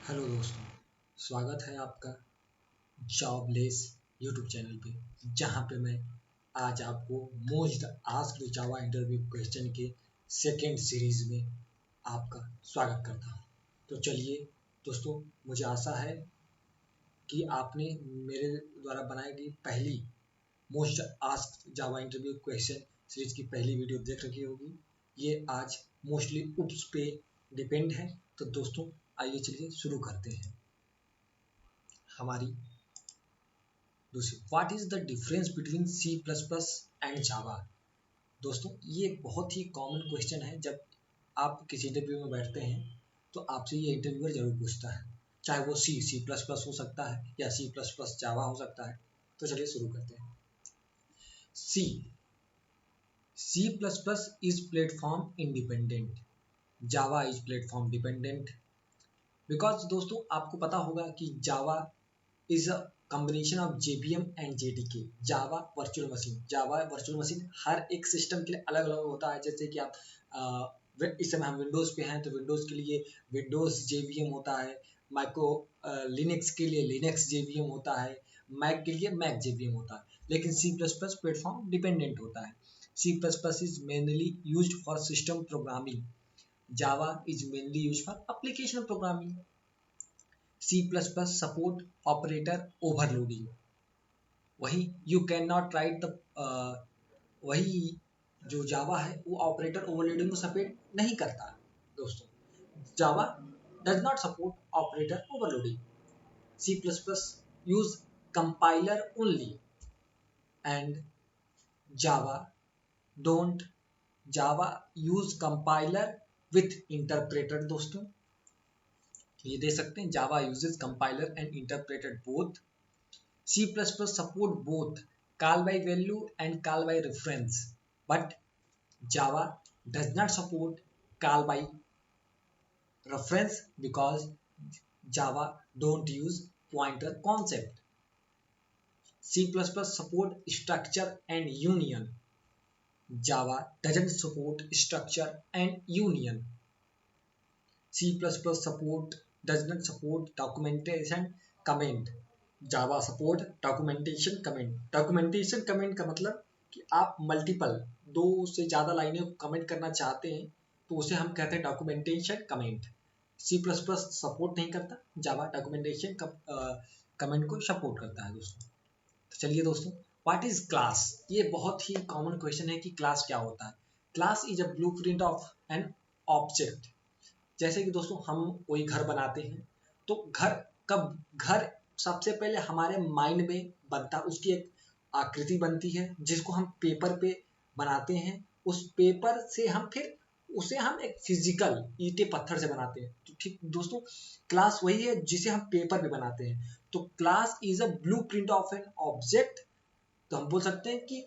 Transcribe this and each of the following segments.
Hello दोस्तों, स्वागत है आपका जॉबलेस यूट्यूब चैनल पे, जहाँ पे मैं आज आपको मोस्ट आस्क्ड जावा इंटरव्यू क्वेश्चन के सेकेंड सीरीज में आपका स्वागत करता हूँ। तो चलिए दोस्तों, मुझे आशा है कि आपने मेरे द्वारा बनाई गई पहली मोस्ट आस्क्ड जावा इंटरव्यू क्वेश्चन सीरीज की पहली वीडियो देख रखी होगी। ये आज मोस्टली उप्स पे डिपेंड है। तो दोस्तों आइए चलिए शुरू करते हैं हमारी दूसरी। What is the difference between C plus plus and Java. दोस्तों ये एक बहुत ही कॉमन क्वेश्चन है। जब आप किसी इंटरव्यू में बैठते हैं तो आपसे ये इंटरव्यूअर जरूर पूछता है, चाहे वो सी प्लस प्लस हो सकता है या सी प्लस प्लस जावा हो सकता है। तो चलिए शुरू करते हैं। C C plus plus is platform independent, Java is platform dependent. Because दोस्तों आपको पता होगा कि Java is a combination of JVM and JDK, Java virtual machine. Java virtual machine हर एक सिस्टम के लिए अलग अलग होता है। जैसे कि आप इस समय हम विंडोज़ पे हैं तो विंडोज़ के लिए विंडोज़ JVM होता है, माइक्रो लिनक्स के लिए लिनक्स JVM होता है, मैक के लिए मैक JVM होता है। लेकिन C plus plus platform dependent होता है। C plus plus is mainly use for system programming, Java is mainly use for application programming. C++ support operator overloading, वही you can not write the वही जो जावा है वो ऑपरेटर ओवरलोडिंग को support नहीं करता। दोस्तों Java does not support operator overloading. C++ use compiler only and Java don't. Java use compiler with interpreter. दोस्तों ये दे सकते हैं, Java uses compiler and interpreted both. C++ support both call by value and call by reference, but Java does not support call by reference because Java don't use pointer concept. C++ support structure and union. Java doesn't support structure and union. C++ support does not support documentation comment. Java support documentation comment. Documentation comment का मतलब कि आप multiple दो से ज़्यादा लाइनें को comment करना चाहते हैं तो उसे हम कहते हैं documentation comment. C plus plus support नहीं करता, जावा डॉक्यूमेंटेशन कमेंट को सपोर्ट करता है। दोस्तों तो चलिए दोस्तों, व्हाट इज क्लास। ये बहुत ही कॉमन क्वेश्चन है कि क्लास क्या होता है। Class is a blueprint of an object. जैसे कि दोस्तों हम कोई घर बनाते हैं तो घर सबसे पहले हमारे माइंड में बनता, उसकी एक आकृति बनती है जिसको हम पेपर पे बनाते हैं। उस पेपर से हम फिर उसे हम एक फिजिकल ईंटे पत्थर से बनाते हैं। तो ठीक दोस्तों, क्लास वही है जिसे हम पेपर पे बनाते हैं। तो class is a blueprint of an object. तो हम बोल सकते हैं कि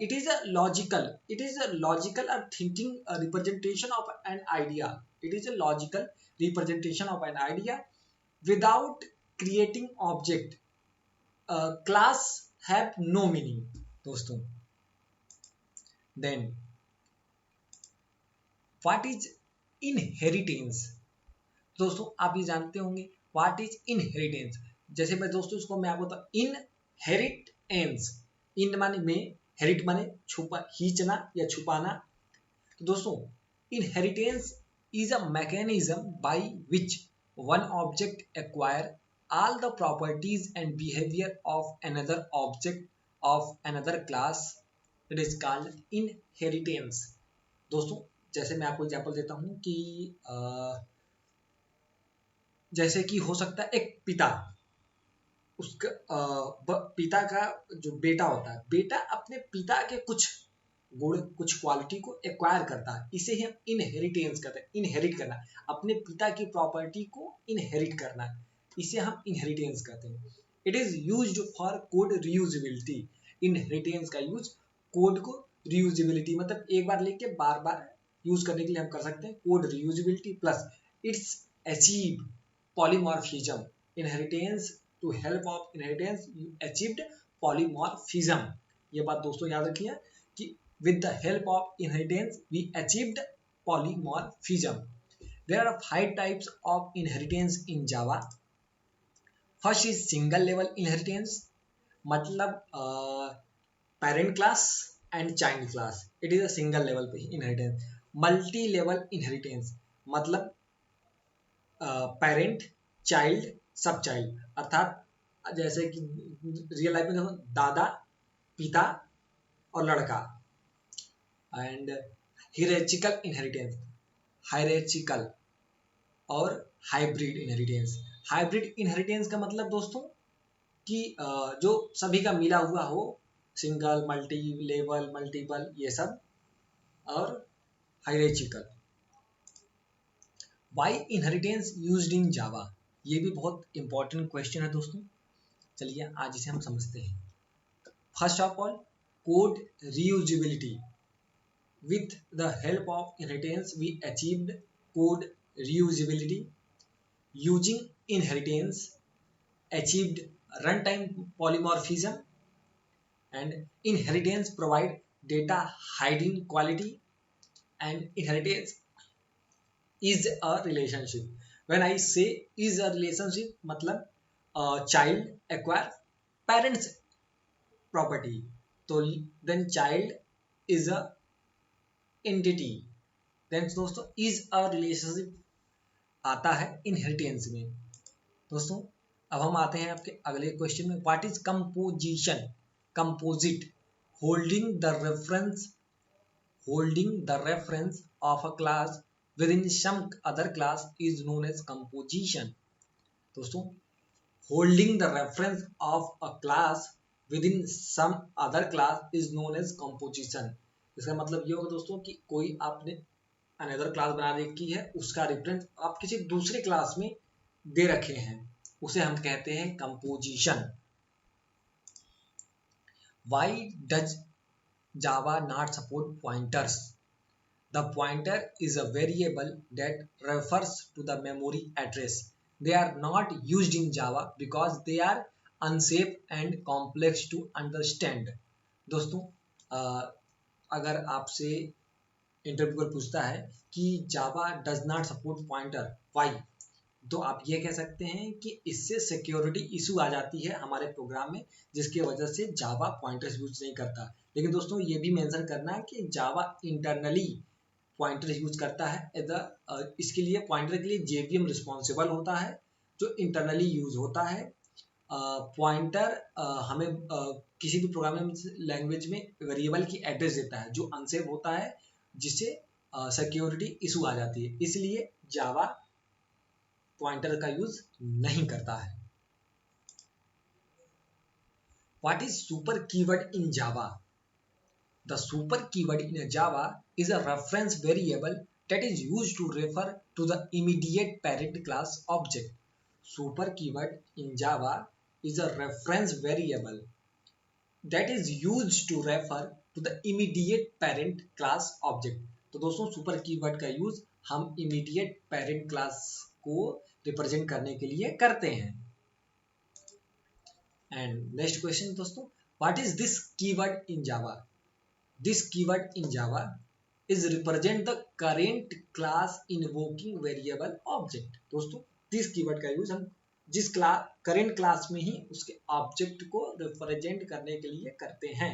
it is a logical or thinking representation of an idea. It is a logical representation of an idea without creating object. Class have no meaning। दोस्तों then what is inheritance। दोस्तों आप ये जानते होंगे what is inheritance। जैसे मैं दोस्तों इसको मैं आपको बताऊं, inheritance, इन माने में, हेरिट माने छुपा, खींचना या छुपाना। तो दोस्तों inheritance is a mechanism by which one object acquire all the properties and behavior of another object of another class। It is called inheritance। दोस्तों जैसे मैं आपको एग्जांपल देता हूं कि जैसे कि हो सकता है एक पिता, उसका पिता का जो बेटा होता है, बेटा अपने पिता के कुछ गुण कुछ क्वालिटी को एक्वायर करता है। इसे ही हम इनहेरिटेंस कहते हैं। इनहेरिट करना, अपने पिता की प्रॉपर्टी को इनहेरिट करना, इसे हम इनहेरिटेंस कहते हैं। It is used for code reusability. Inheritance का यूज कोड को रीयूजेबिलिटी मतलब एक बार लेके बार बार यूज करने के लिए हम कर सकते हैं। Code reusability plus it's achieve polymorphism. Inheritance to help of inheritance you achieved polymorphism. ये बात दोस्तों याद रखिए कि with the help of inheritance we achieved polymorphism। There are 5 types of inheritance in Java. First is single level inheritance, मतलब parent class and child class, it is a single level inheritance. Multi level inheritance, मतलब parent child sub child, अर्थात जैसे कि real life में देखो दादा पिता और लड़का। एंड हियरार्चिकल इनहेरिटेंस, हायरार्चिकल और हाइब्रिड इनहेरिटेंस। हाइब्रिड इनहेरिटेंस का मतलब दोस्तों कि जो सभी का मिला हुआ हो, सिंगल मल्टी लेवल मल्टीपल ये सब। और हायरार्चिकल। वाई इनहेरिटेंस यूज्ड इन जावा, ये भी बहुत इंपॉर्टेंट क्वेश्चन है दोस्तों। चलिए आज इसे हम समझते हैं। First of all, code reusability. With the help of inheritance, we achieved code reusability. Using inheritance, achieved runtime polymorphism. And inheritance provide data hiding quality. And inheritance is a relationship. When I say is a relationship, मतलब child acquire parents property, तो then child is a entity, then दोस्तों is a relationship आता है inheritance में। दोस्तों अब हम आते हैं आपके अगले क्वेश्चन में। What is composition, composite, holding the reference of a class within some other class is known as composition. दोस्तों holding the reference of a class within some other class is known as composition. इसका मतलब ये होगा दोस्तों कि कोई आपने another class बना रखी है, उसका रेफरेंस आप किसी दूसरे क्लास में दे रखे हैं, उसे हम कहते हैं composition. Why does Java not support pointers? The pointer is a variable that refers to the memory address. They are not used in Java because they are unsafe and complex to understand. दोस्तों अगर आपसे interviewer पूछता है कि Java does not support pointer why, तो आप ये कह सकते हैं कि इससे सिक्योरिटी इशू आ जाती है हमारे प्रोग्राम में, जिसकी वजह से जावा पॉइंटर्स यूज नहीं करता। लेकिन दोस्तों ये भी मेंशन करना है कि जावा इंटरनली पॉइंटर यूज करता है। इसके लिए पॉइंटर के लिए जेवीएम रिस्पॉन्सिबल होता है जो इंटरनली यूज होता है। पॉइंटर हमें किसी भी प्रोग्रामिंग लैंग्वेज में वेरिएबल की एड्रेस देता है जो अनसेफ होता है, जिससे सिक्योरिटी इशू आ जाती है, इसलिए जावा पॉइंटर का यूज नहीं करता है। What is super keyword in Java? The super keyword in Java is a reference variable that is used to refer to the immediate parent class object. Super keyword in Java is a reference variable that is used to refer to the immediate parent class object. तो दोस्तों super keyword का use हम immediate parent class को represent करने के लिए करते हैं। एंड नेक्स्ट क्वेश्चन दोस्तों, what is this keyword in Java? This keyword in Java is represent the current class invoking variable object. दोस्तों दिस कीवर्ड का यूज हम जिस करेंट क्लास में ही उसके ऑब्जेक्ट को रिप्रेजेंट करने के लिए करते हैं।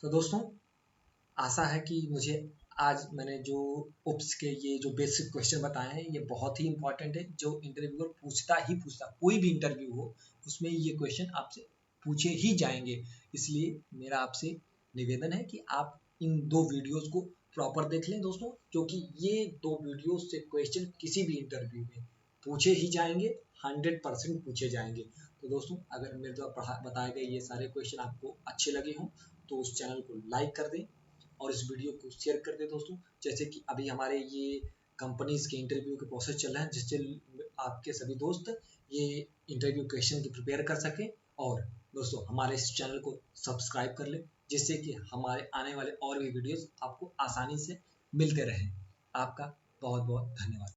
तो दोस्तों आशा है कि मुझे आज मैंने जो उप्स के ये जो बेसिक क्वेश्चन बताए हैं ये बहुत ही इंपॉर्टेंट है, जो इंटरव्यूअर पूछता कोई भी इंटरव्यू हो उसमें ये क्वेश्चन आपसे पूछे ही जाएंगे। इसलिए मेरा आपसे निवेदन है कि आप इन दो वीडियोस को प्रॉपर देख लें दोस्तों, क्योंकि ये दो वीडियोस से क्वेश्चन किसी भी इंटरव्यू में पूछे ही जाएंगे, 100% पूछे जाएंगे। तो दोस्तों अगर मेरे द्वारा बताए गए ये सारे क्वेश्चन आपको अच्छे लगे हों तो उस चैनल को लाइक कर दें और इस वीडियो को शेयर कर दें दोस्तों। जैसे कि अभी हमारे ये कंपनीज के इंटरव्यू के प्रोसेस चल रहा है, जिससे आपके सभी दोस्त ये इंटरव्यू क्वेश्चन की प्रिपेयर कर सकें। और दोस्तों हमारे इस चैनल को सब्सक्राइब कर लें, जिससे कि हमारे आने वाले और भी वीडियोस आपको आसानी से मिलते रहें। आपका बहुत बहुत धन्यवाद।